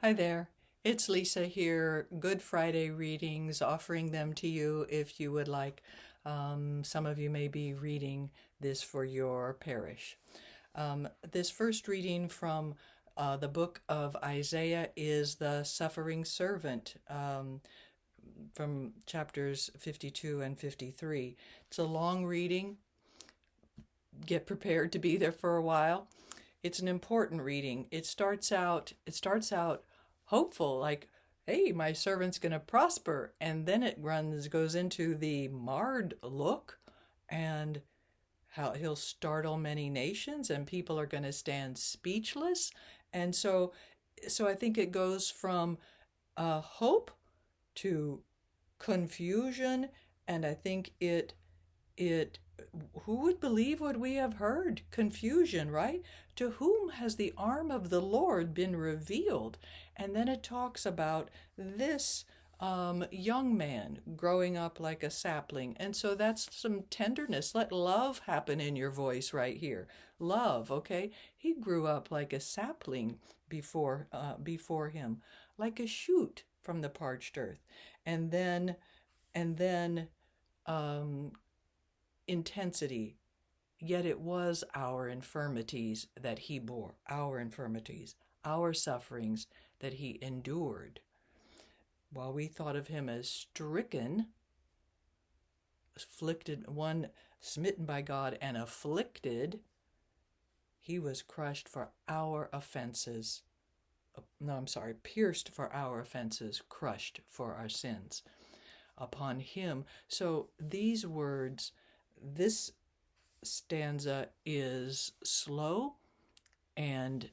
Hi there. It's Lisa here. Good Friday readings, offering them to you if you would like. Some of you may be reading this for your parish. This first reading from the book of Isaiah is the suffering servant from chapters 52 and 53. It's a long reading. Get prepared to be there for a while. It's an important reading. It starts out hopeful, like, hey, my servant's going to prosper. And then goes into the marred look and how he'll startle many nations and people are going to stand speechless. And so I think it goes from hope to confusion. And I think it who would believe what we have heard? Confusion, right? To whom has the arm of the Lord been revealed? And then it talks about this young man growing up like a sapling. And so that's some tenderness. Let love happen in your voice right here. Love, okay? He grew up like a sapling before him, like a shoot from the parched earth. And then um, intensity. Yet it was our infirmities that he bore, our infirmities, our sufferings that he endured. While we thought of him as stricken, afflicted, one smitten by God and afflicted, he was crushed for our offenses. No, I'm sorry, pierced for our offenses, crushed for our sins. Upon him. So these words, this stanza is slow and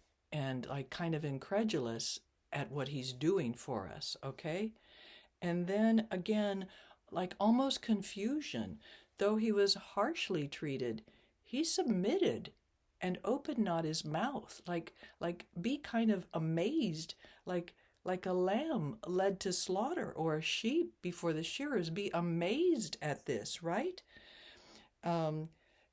like kind of incredulous at what he's doing for us, okay? And then again, like almost confusion. Though he was harshly treated, he submitted and opened not his mouth. Like be kind of amazed, like a lamb led to slaughter or a sheep before the shearers. Be amazed at this, right?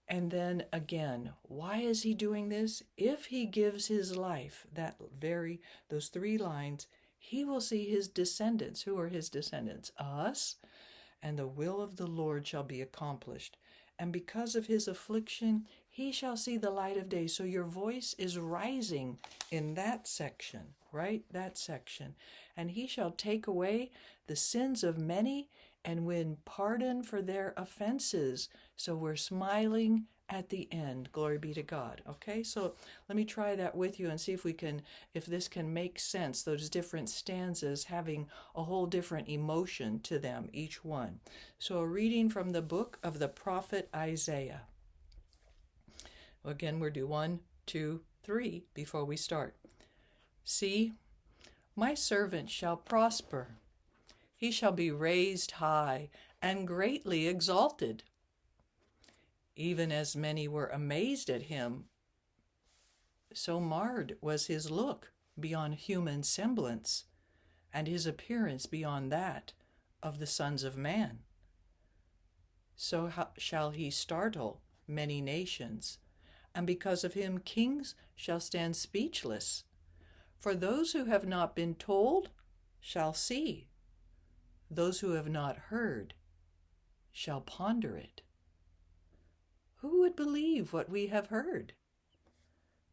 And then again, why is he doing this? If he gives his life, those 3 lines, he will see his descendants. Who are his descendants? Us. And the will of the Lord shall be accomplished. And because of his affliction, he shall see the light of day. So your voice is rising in that section, right? That section. And he shall take away the sins of many and win pardon for their offenses. So we're smiling at the end. Glory be to God. Okay, so let me try that with you and see if this can make sense, those different stanzas having a whole different emotion to them, each one. So a reading from the book of the prophet Isaiah. Again, we'll do 1, 2, 3 before we start. See, my servant shall prosper. He shall be raised high and greatly exalted. Even as many were amazed at him, so marred was his look beyond human semblance, and his appearance beyond that of the sons of man. So shall he startle many nations, and because of him kings shall stand speechless. For those who have not been told shall see. Those who have not heard shall ponder it. Who would believe what we have heard?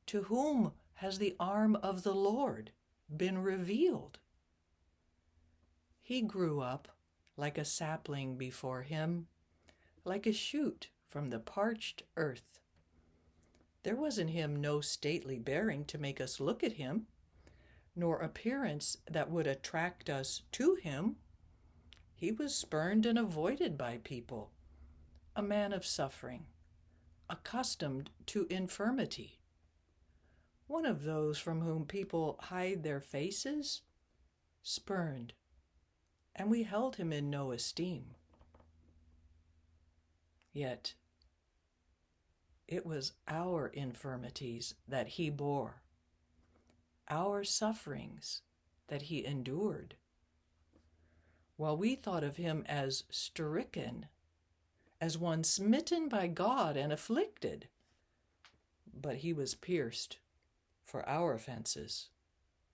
To whom has the arm of the Lord been revealed? He grew up like a sapling before him, like a shoot from the parched earth. There was in him no stately bearing to make us look at him, nor appearance that would attract us to him. He was spurned and avoided by people, a man of suffering, accustomed to infirmity, one of those from whom people hide their faces, spurned, and we held him in no esteem. Yet it was our infirmities that he bore, our sufferings that he endured. While we thought of him as stricken, as one smitten by God and afflicted, but he was pierced for our offenses,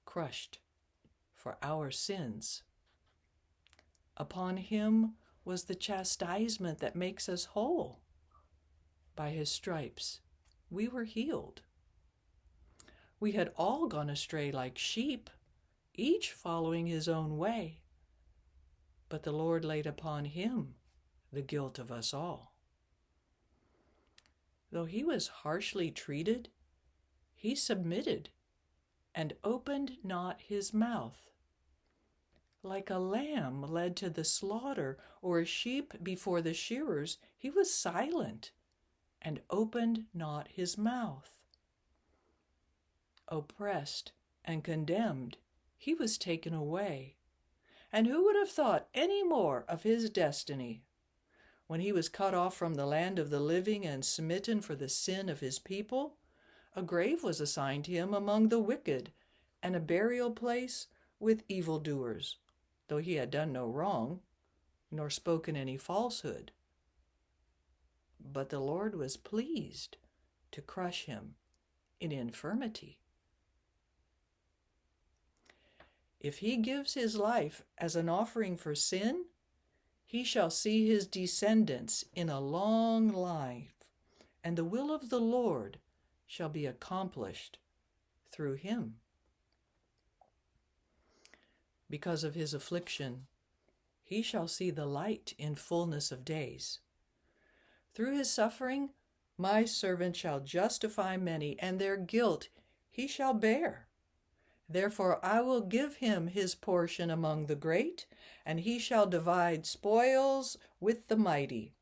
crushed for our sins. Upon him was the chastisement that makes us whole. By his stripes we were healed. We had all gone astray like sheep, each following his own way. But the Lord laid upon him the guilt of us all. Though he was harshly treated, he submitted and opened not his mouth. Like a lamb led to the slaughter, or a sheep before the shearers, he was silent and opened not his mouth. Oppressed and condemned, he was taken away. And who would have thought any more of his destiny? When he was cut off from the land of the living and smitten for the sin of his people, a grave was assigned him among the wicked, and a burial place with evildoers, though he had done no wrong, nor spoken any falsehood. But the Lord was pleased to crush him in infirmity. If he gives his life as an offering for sin, he shall see his descendants in a long life, and the will of the Lord shall be accomplished through him. Because of his affliction, he shall see the light in fullness of days. Through his suffering, my servant shall justify many, and their guilt he shall bear. Therefore I will give him his portion among the great, and he shall divide spoils with the mighty,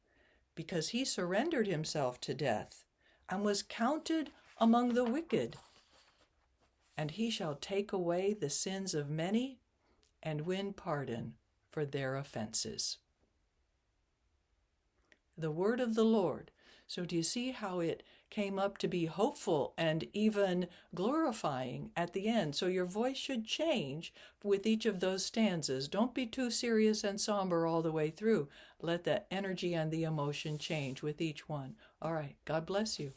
because he surrendered himself to death, and was counted among the wicked. And he shall take away the sins of many, and win pardon for their offenses. The word of the Lord. So do you see how it came up to be hopeful and even glorifying at the end? So your voice should change with each of those stanzas. Don't be too serious and somber all the way through. Let the energy and the emotion change with each one. All right. God bless you.